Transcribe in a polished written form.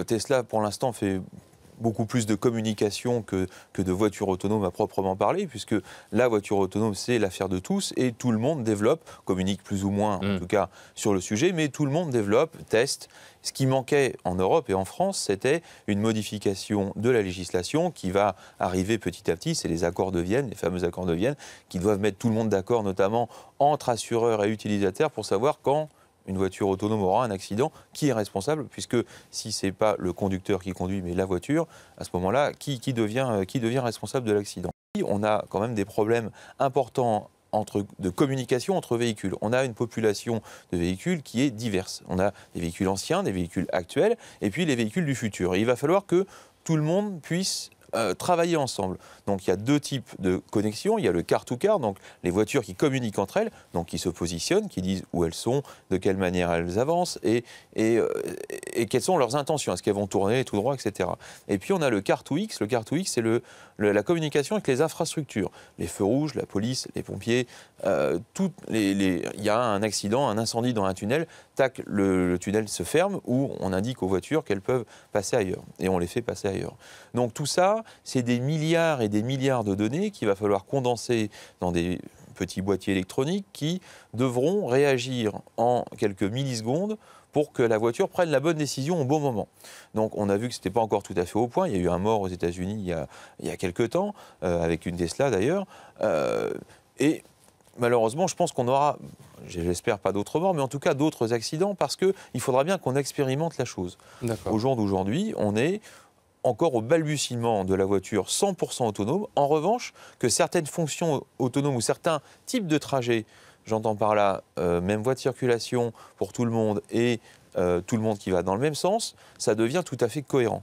Tesla, pour l'instant, fait beaucoup plus de communication que de voitures autonomes à proprement parler, puisque la voiture autonome, c'est l'affaire de tous, et tout le monde développe, communique plus ou moins, en tout cas, sur le sujet, mais tout le monde développe, teste. Ce qui manquait en Europe et en France, c'était une modification de la législation qui va arriver petit à petit. C'est les accords de Vienne, les fameux accords de Vienne, qui doivent mettre tout le monde d'accord, notamment entre assureurs et utilisateurs, pour savoir quand une voiture autonome aura un accident, qui est responsable, puisque si ce n'est pas le conducteur qui conduit, mais la voiture, à ce moment-là, qui devient responsable de l'accident? On a quand même des problèmes importants de communication entre véhicules. On a une population de véhicules qui est diverse. On a des véhicules anciens, des véhicules actuels, et puis les véhicules du futur. Et il va falloir que tout le monde puisse travailler ensemble. Donc il y a deux types de connexion. Il y a le car-to-car, donc les voitures qui communiquent entre elles, donc qui se positionnent, qui disent où elles sont, de quelle manière elles avancent et quelles sont leurs intentions. Est-ce qu'elles vont tourner tout droit, etc. Et puis on a le car-to-x. Le car-to-x, c'est la communication avec les infrastructures. Les feux rouges, la police, les pompiers, il y a un accident, un incendie dans un tunnel, tac, le tunnel se ferme ou on indique aux voitures qu'elles peuvent passer ailleurs. Et on les fait passer ailleurs. Donc tout ça, c'est des milliards et des milliards de données qu'il va falloir condenser dans des petits boîtiers électroniques qui devront réagir en quelques millisecondes pour que la voiture prenne la bonne décision au bon moment. Donc on a vu que ce n'était pas encore tout à fait au point. Il y a eu un mort aux États-Unis il y a quelques temps, avec une Tesla d'ailleurs. Et malheureusement, je pense qu'on aura, j'espère pas d'autres morts, mais en tout cas d'autres accidents, parce qu'il faudra bien qu'on expérimente la chose. Au jour d'aujourd'hui, on est encore au balbutiement de la voiture 100% autonome. En revanche, que certaines fonctions autonomes ou certains types de trajets, j'entends par là même voie de circulation pour tout le monde et tout le monde qui va dans le même sens, ça devient tout à fait cohérent.